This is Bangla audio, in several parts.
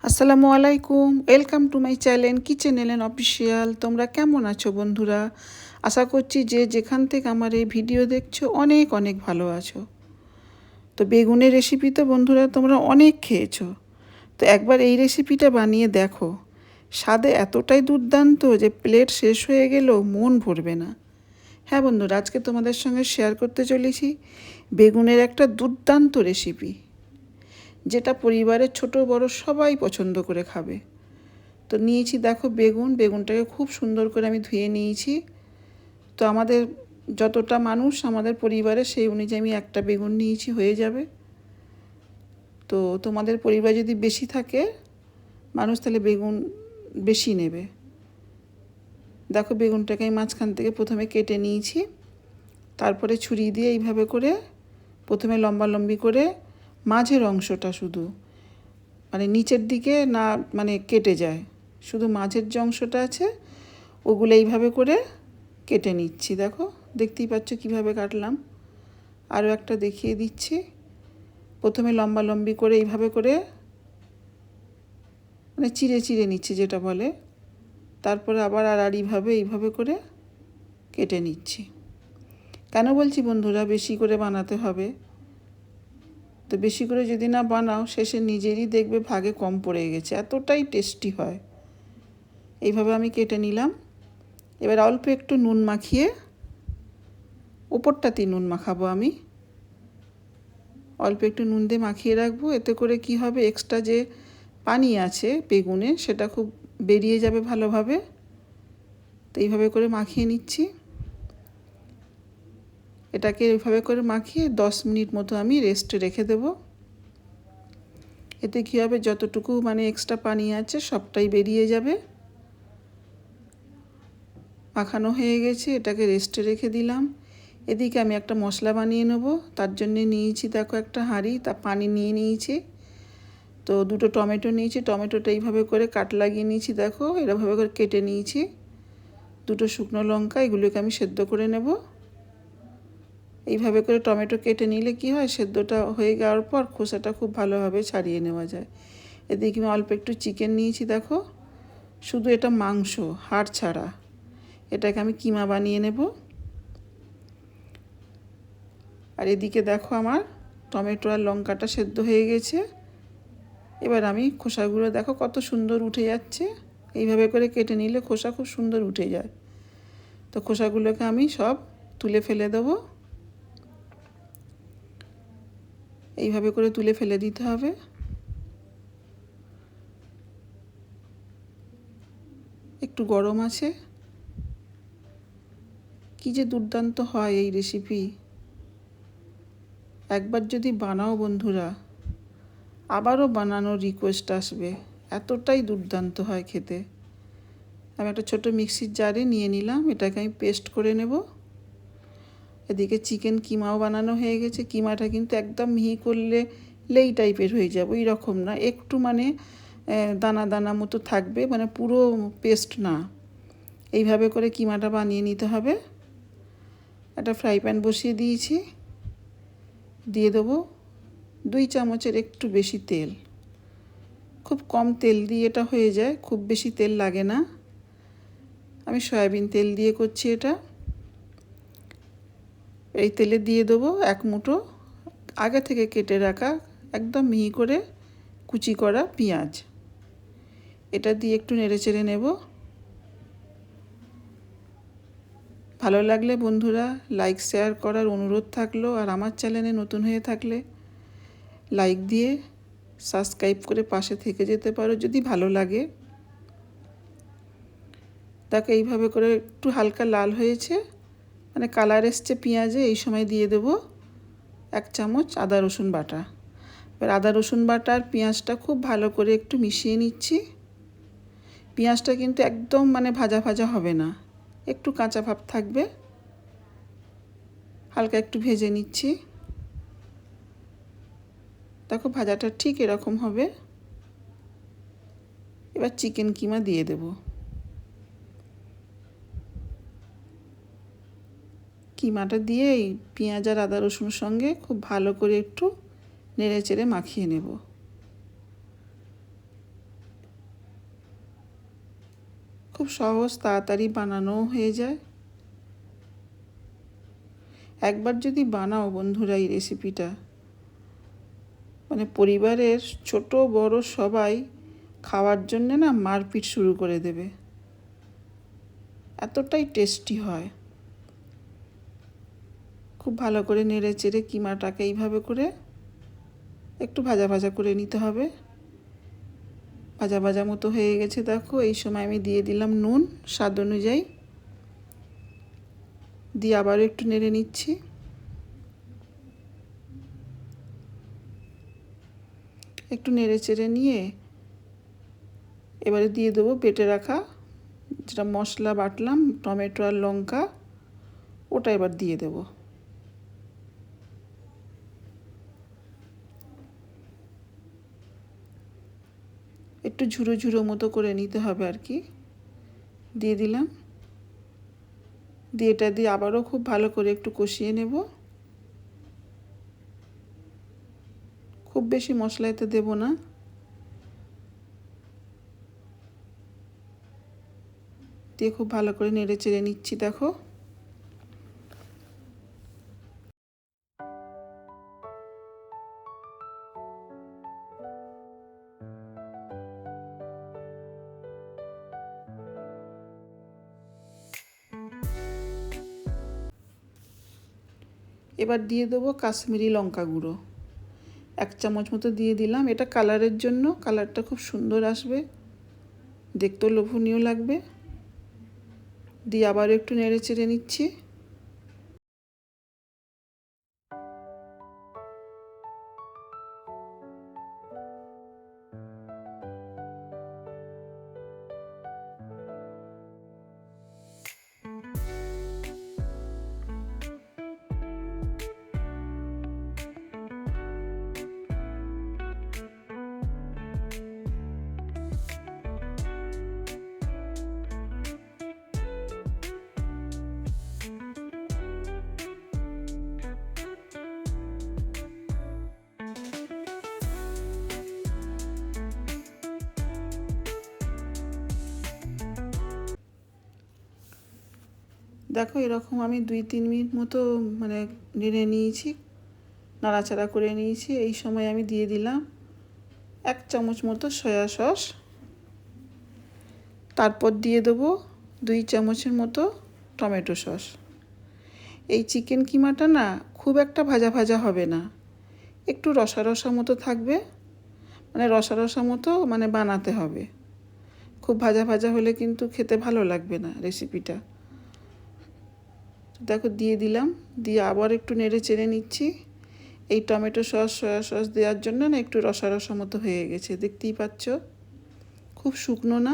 আসসালামু আলাইকুম, welcome to my channel kitchen এলেন অফিসিয়াল। তোমরা কেমন আছো বন্ধুরা? আশা করছি যে যেখান থেকে আমার এই ভিডিও দেখছো অনেক অনেক ভালো আছো। তো বেগুনের রেসিপি তো বন্ধুরা তোমরা অনেক খেয়েছো, তো একবার এই রেসিপিটা বানিয়ে দেখো। স্বাদে এতটাই দুর্দান্ত যে প্লেট শেষ হয়ে গেলেও মন ভরবে না। হ্যাঁ বন্ধুরা, আজকে তোমাদের সঙ্গে শেয়ার করতে চলেছি বেগুনের একটা দুর্দান্ত রেসিপি, যেটা পরিবারের ছোট বড় সবাই পছন্দ করে খাবে। তো নিয়েছি দেখো বেগুনটাকে খুব সুন্দর করে আমি ধুয়ে নিয়েছি। তো আমাদের যতটা মানুষ আমাদের পরিবারে সেই অনুযায়ী আমি একটা বেগুন নিয়েছি, হয়ে যাবে। তো তোমাদের পরিবার যদি বেশি থাকে মানুষ, তাহলে বেগুন বেশি নেবে। দেখো বেগুনটাকে আমি মাঝখান থেকে প্রথমে কেটে নিয়েছি, তারপরে ছুরি দিয়ে এইভাবে করে প্রথমে লম্বালম্বি করে মাঝের অংশটা শুধু, মানে নিচের দিকে না মানে কেটে যায়, শুধু মাঝের যে অংশটা আছে ওগুলো এইভাবে করে কেটে নিচ্ছি। দেখো দেখতেই পাচ্ছ কিভাবে কাটলাম। আরও একটা দেখিয়ে দিচ্ছি। প্রথমে লম্বালম্বি করে এইভাবে করে মানে চিড়ে চিড়ে নিচ্ছি যেটা বলে, তারপরে আবার এইভাবে করে কেটে নিচ্ছি। কেন বলছি বন্ধুরা বেশি করে বানাতে হবে? তো বেশি করে যদি না বানাও শেষে নিজেরই দেখবে ভাগে কম পড়ে গেছে, এতটাই টেস্টি হয়। এইভাবে আমি কেটে নিলাম। এবার অল্প একটু নুন মাখিয়ে, ওপরটাতেই নুন মাখাবো আমি, অল্প একটু নুন দিয়ে মাখিয়ে রাখবো। এতে করে কি হবে, এক্সট্রা যে পানি আছে বেগুনে সেটা খুব বেরিয়ে যাবে ভালোভাবে। তো এইভাবে করে মাখিয়ে নিচ্ছি। এটাকে এইভাবে করে মাখিয়ে 10 মিনিট মতো আমি রেস্টে রেখে দেব। এতে কী হবে, যতটুকু মানে এক্সট্রা পানি আছে সবটাই বেরিয়ে যাবে। মাখানো হয়ে গেছে, এটাকে রেস্টে রেখে দিলাম। এদিকে আমি একটা মশলা বানিয়ে নেব। তার জন্যে নিয়েছি দেখো একটা হাঁড়ি, তা পানি নিয়ে নিয়েছি। তো দুটো টমেটো নিয়েছি, টমেটোটা এইভাবে করে কাট লাগিয়ে নিয়েছি, দেখো এরকমভাবে করে কেটে নিয়েছি। দুটো শুকনো লঙ্কা, এগুলোকে আমি সেদ্ধ করে নেব। এইভাবে করে টমেটো কেটে নিলে কি হয়, সেদ্ধটা হয়ে যাওয়ার পর খোসাটা খুব ভালোভাবে ছাড়িয়ে নেওয়া যায়। এদিকে আমি অল্প একটু চিকেন নিয়েছি, দেখো শুধু এটা মাংস, হাড় ছাড়া। এটাকে আমি কিমা বানিয়ে নেব। আর এদিকে দেখো আমার টমেটো আর লঙ্কাটা সেদ্ধ হয়ে গেছে। এবার আমি খোসাগুলো দেখো কত সুন্দর উঠে যাচ্ছে। এইভাবে করে কেটে নিলে খোসা খুব সুন্দর উঠে যায়। তো খোসাগুলোকে আমি সব তুলে ফেলে দেবো। এইভাবে করে তুলে ফেলে দিতে হবে। একটু গরম আছে, কি যে দুর্দান্ত হয় এই রেসিপি। একবার যদি বানাও বন্ধুরা আবারও বানানোর রিকোয়েস্ট আসবে, এতটাই দুর্দান্ত হয় খেতে। আমি একটা ছোটো মিক্সির জারে নিয়ে নিলাম, এটাকে আমি পেস্ট করে নেব। এদিকে চিকেন কিমাও বানানো হয়ে গেছে। কিমাটা কিন্তু একদম মিহি করলে লেই টাইপের হয়ে যাবে, ওই রকম না, একটু মানে দানা দানা মতো থাকবে, মানে পুরো পেস্ট না। এইভাবে করে কিমাটা বানিয়ে নিতে হবে। একটা ফ্রাই প্যান বসিয়ে দিয়েছি, দিয়ে দেবো 2 চামচের একটু বেশি তেল। খুব কম তেল দিয়ে এটা হয়ে যায়, খুব বেশি তেল লাগে না। আমি সয়াবিন তেল দিয়ে করছি এটা। এই তেলে দিয়ে দেবো 1 মুঠো আগে থেকে কেটে রাখা একদম মিহি করে কুচি করা পেঁয়াজ। এটা দিয়ে একটু নেড়েচেড়ে নেব। ভালো লাগলে বন্ধুরা লাইক শেয়ার করার অনুরোধ থাকলো। আর আমার চ্যানেলে নতুন হয়ে থাকলে লাইক দিয়ে সাবস্ক্রাইব করে পাশে থেকে যেতে পারো যদি ভালো লাগে। তাকে এইভাবে করে একটু হালকা লাল হয়েছে, মানে কালার এসছে পেঁয়াজে, এই সময় দিয়ে দেব 1 চামচ আদা রসুন বাটা। এবার আদা রসুন বাটা আর পেঁয়াজটা খুব ভালো করে একটু মিশিয়ে নিচ্ছি। পেঁয়াজটা কিন্তু একদম মানে ভাজা ভাজা হবে না, একটু কাঁচা ভাব থাকবে, হালকা একটু ভেজে নিচ্ছি। দেখো ভাজাটা ঠিক এরকম হবে। এবার চিকেন কিমা দিয়ে দেব। কিমাটা দিয়ে এই পেঁয়াজ আর আদা রসুনের সঙ্গে খুব ভালো করে একটু নেড়ে চেড়ে মাখিয়ে নেব। খুব সহজ, তাড়াতাড়ি বানানো হয়ে যায়। একবার যদি বানাও বন্ধুরা এই রেসিপিটা, মানে পরিবারের ছোট বড় সবাই খাওয়ার জন্যে না মারপিট শুরু করে দেবে, এতটাই টেস্টি হয়। খুব ভালো করে নেড়ে চেড়ে কিমাটাকে এইভাবে করে একটু ভাজা ভাজা করে নিতে হবে। ভাজা ভাজা মতো হয়ে গেছে দেখো। এই সময় আমি দিয়ে দিলাম নুন স্বাদ অনুযায়ী, দিয়ে আবারও একটু নেড়ে নিচ্ছি। একটু নেড়ে চেড়ে নিয়ে এবারে দিয়ে দেবো বেটে রাখা যেটা মশলা বাটলাম, টমেটো আর লঙ্কা, ওটা এবার দিয়ে দেবো। একটু ঝুরো ঝুরো মতো করে নিতে হবে আর কি। দিয়ে দিলাম, দিয়ে এটা দিয়ে আবারও খুব ভালো করে একটু কষিয়ে নেব। খুব বেশি মশলা এতে দেব না। দিয়ে খুব ভালো করে নেড়ে চেড়ে নিচ্ছি দেখো। এবার দিয়ে দেবো কাশ্মীরি লঙ্কা গুঁড়ো 1 চামচ মতো দিয়ে দিলাম। এটা কালারের জন্য, কালারটা খুব সুন্দর আসবে, দেখতেও লোভনীয় লাগবে। দিয়ে আবার একটু নেড়ে চেড়ে নিচ্ছি। দেখো এরকম আমি 2-3 মিনিট মতো মানে নেড়ে নিয়েছি, নাড়াচাড়া করে নিয়েছি। এই সময় আমি দিয়ে দিলাম 1 চামচ মতো সয়া সস, তারপর দিয়ে দেবো 2 চামচের মতো টমেটো সস। এই চিকেন কিমাটা না খুব একটা ভাজা ভাজা হবে না, একটু রসা রসা মতো থাকবে, মানে রসা রসা মতো মানে বানাতে হবে। খুব ভাজা ভাজা হলে কিন্তু খেতে ভালো লাগবে না রেসিপিটা। দেখো দিয়ে দিলাম, দিয়ে আবার একটু নেড়ে চেড়ে নিচ্ছি। এই টমেটো সস সয়া সস দেওয়ার জন্য না একটু রসা রসা মতো হয়ে গেছে, দেখতেই পাচ্ছ, খুব শুকনো না।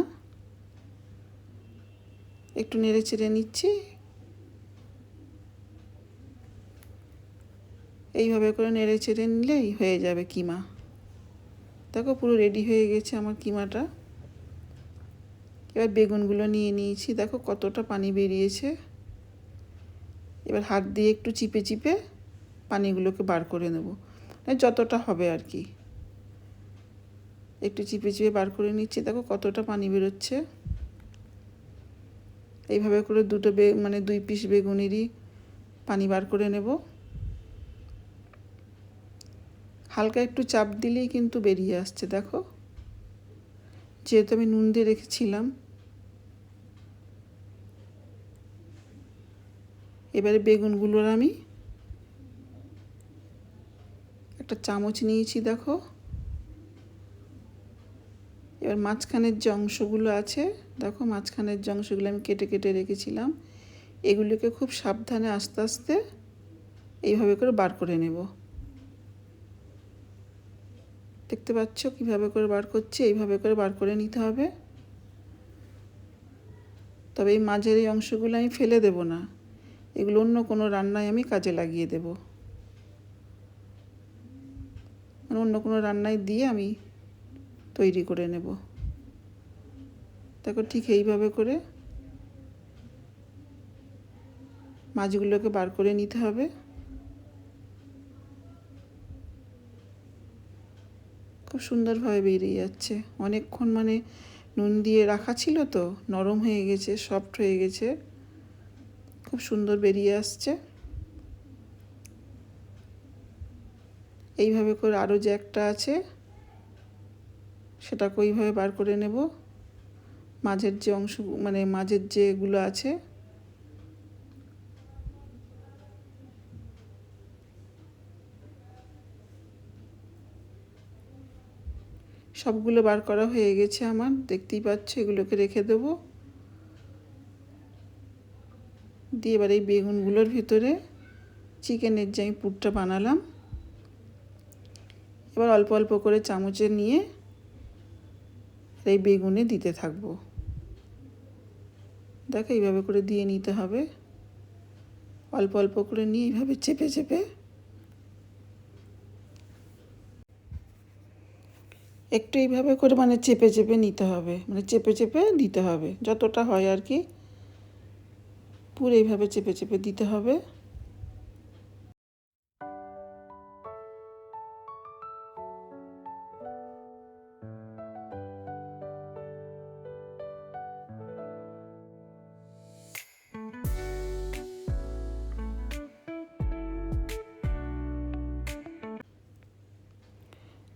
একটু নেড়ে চেড়ে নিচ্ছি। এইভাবে করে নেড়ে চেড়ে নিলেই হয়ে যাবে কিমা। দেখো পুরো রেডি হয়ে গেছে আমার কিমাটা। এবার বেগুনগুলো নিয়ে নিয়েছি, দেখো কতটা পানি বেরিয়েছে। এবার হাত দিয়ে একটু চিপে চিপে পানিগুলোকে বার করে নেব, যতটা হবে আর কি। একটু চিপে চিপে বার করে নিচ্ছি, দেখো কতটা পানি বেরোচ্ছে। এইভাবে করে মানে 2 পিস বেগুনেরই পানি বার করে নেব। হালকা একটু চাপ দিলেই কিন্তু বেরিয়ে আসছে দেখো, যেহেতু আমি নুন দিয়ে রেখেছিলাম। এবারে বেগুনগুলোর আমি একটা চামচ নিয়েছি দেখো। এবার মাঝখানের যে অংশগুলো আছে দেখো, মাঝখানের যে অংশগুলো আমি কেটে কেটে রেখেছিলাম, এগুলোকে খুব সাবধানে আস্তে আস্তে এইভাবে করে বার করে নেব। দেখতে পাচ্ছ কিভাবে করে বার করছি, এইভাবে করে বার করে নিতে হবে। তবে এই মাঝের এই অংশগুলো আমি ফেলে দেব না, এগুলো অন্য কোনো রান্নায় আমি কাজে লাগিয়ে দেব, মানে অন্য কোনো রান্নায় দিয়ে আমি তৈরি করে নেব। দেখো ঠিক এইভাবে করে মাছগুলোকে বার করে নিতে হবে। খুব সুন্দরভাবে বেরিয়ে যাচ্ছে, অনেকক্ষণ মানে নুন দিয়ে রাখা ছিল তো, নরম হয়ে গেছে, সফট হয়ে গেছে, খুব সুন্দর বেরিয়ে আসছে। এইভাবে করে আরও যে একটা আছে সেটাকে ওইভাবে বার করে নেব। মাঝের যে অংশ, মানে মাঝের যেগুলো আছে সবগুলো বার করা হয়ে গেছে আমার, দেখতেই পাচ্ছ। এগুলোকে রেখে দেব। দিয়ে এবার এই বেগুনগুলোর ভিতরে চিকেনের যে আমি পুরটা বানালাম, এবার অল্প অল্প করে চামচে নিয়ে এই বেগুনে দিতে থাকবো। দেখো এইভাবে করে দিয়ে নিতে হবে, অল্প অল্প করে নিয়ে এইভাবে চেপে চেপে একটু এইভাবে করে মানে চেপে চেপে নিতে হবে, মানে চেপে চেপে দিতে হবে যতটা হয় আর কি, পুরো এইভাবে চেপে চেপে দিতে হবে।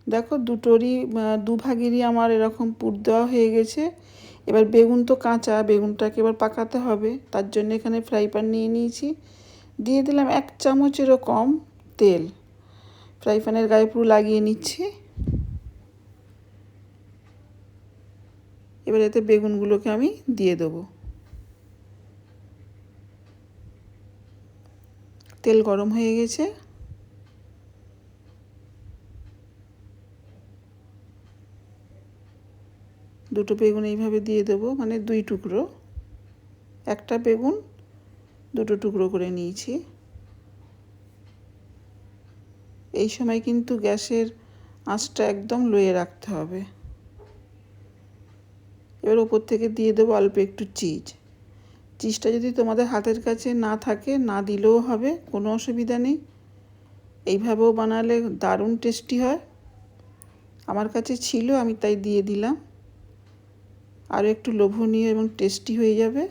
দেখো দুটোরই দুভাগেরই আমার এরকম পুর দেওয়া হয়ে গেছে। এবার বেগুন তো কাঁচা, বেগুনটাকে এবার পাকাতে হবে, তার জন্য এখানে ফ্রাই প্যান নিয়ে নিয়েছি। দিয়ে দিলাম 1 চামচেরও কম তেল, ফ্রাই প্যানের গায়ে পুরো লাগিয়ে নিচ্ছি। এবার এতে বেগুনগুলোকে আমি দিয়ে দেবো। তেল গরম হয়ে গেছে। দুটো বেগুন এইভাবে দিয়ে দেবো, মানে 2 টুকরো, একটা বেগুন 2টো টুকরো করে নিয়েছি। এই সময় কিন্তু গ্যাসের আঁচটা একদম লোয়ে রাখতে হবে। এবার ওপর থেকে দিয়ে দেবো অল্প একটু চিজ। চিজটা যদি তোমাদের হাতের কাছে না থাকে না দিলেও হবে, কোনো অসুবিধা নেই। এইভাবেও বানালে দারুণ টেস্টি হয়। আমার কাছে ছিল, আমি তাই দিয়ে দিলাম, আরও একটু লোভনীয় এবং টেস্টি হয়ে যাবে।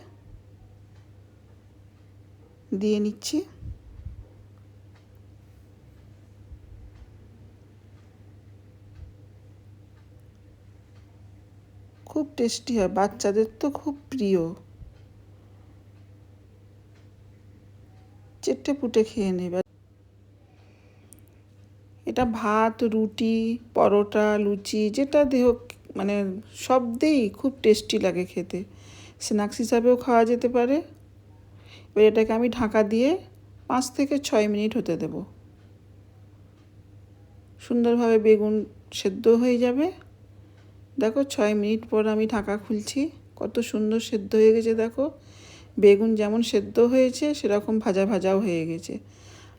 দিয়ে নিচ্ছি। খুব টেস্টি হয়, বাচ্চাদের তো খুব প্রিয়, চেটে পুটে খেয়ে নেবে। এটা ভাত, রুটি, পরোটা, লুচি যেটা দেহ মানে সব দিয়েই খুব টেস্টি লাগে খেতে। স্ন্যাক্স হিসাবেও খাওয়া যেতে পারে। এবার এটাকে আমি ঢাকা দিয়ে 5 থেকে 6 মিনিট হতে দেব। সুন্দরভাবে বেগুন সেদ্ধ হয়ে যাবে। দেখো 6 মিনিট পর আমি ঢাকা খুলছি, কত সুন্দর সেদ্ধ হয়ে গেছে। দেখো বেগুন যেমন সেদ্ধ হয়েছে সেরকম ভাজা ভাজাও হয়ে গেছে।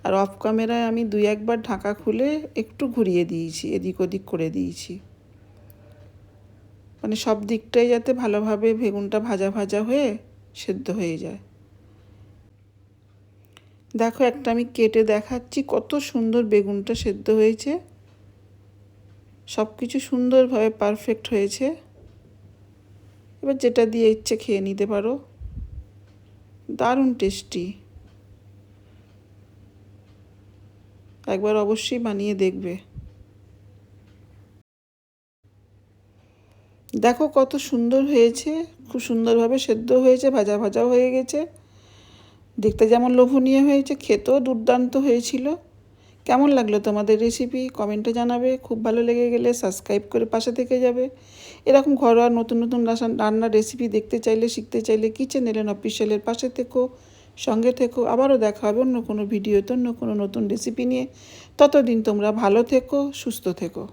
আর অফ ক্যামেরায় আমি 2-1 বার ঢাকা খুলে একটু ঘুরিয়ে দিয়েছি, এদিক ওদিক করে দিয়েছি, মানে সব দিকটাই যাতে ভালোভাবে বেগুনটা ভাজা ভাজা হয়ে সেদ্ধ হয়ে যায়। দেখো একটা আমি কেটে দেখাচ্ছি কত সুন্দর বেগুনটা সেদ্ধ হয়েছে, সব কিছু সুন্দরভাবে পারফেক্ট হয়েছে। এবার যেটা দিয়ে ইচ্ছে খেয়ে নিতে পারো, দারুণ টেস্টি। একবার অবশ্যই বানিয়ে দেখবে। দেখো কত সুন্দর হয়েছে, খুব সুন্দরভাবে সেদ্ধ হয়েছে, ভাজা ভাজাও হয়ে গেছে। দেখতে যেমন লোভনীয় হয়েছে, খেতেও দুর্দান্ত হয়েছিল। কেমন লাগলো তোমাদের রেসিপি কমেন্টে জানাবে। খুব ভালো লেগে গেলে সাবস্ক্রাইব করে পাশে থেকে যাবে। এরকম ঘরোয়া নতুন নতুন রান্নার রেসিপি দেখতে চাইলে, শিখতে চাইলে কিচেন এলেন অফিসিয়ালের পাশে থেকো, সঙ্গে থেকো। আবারও দেখা হবে অন্য কোনো ভিডিওতে, অন্য কোনো নতুন রেসিপি নিয়ে। ততদিন তোমরা ভালো থেকো, সুস্থ থেকো।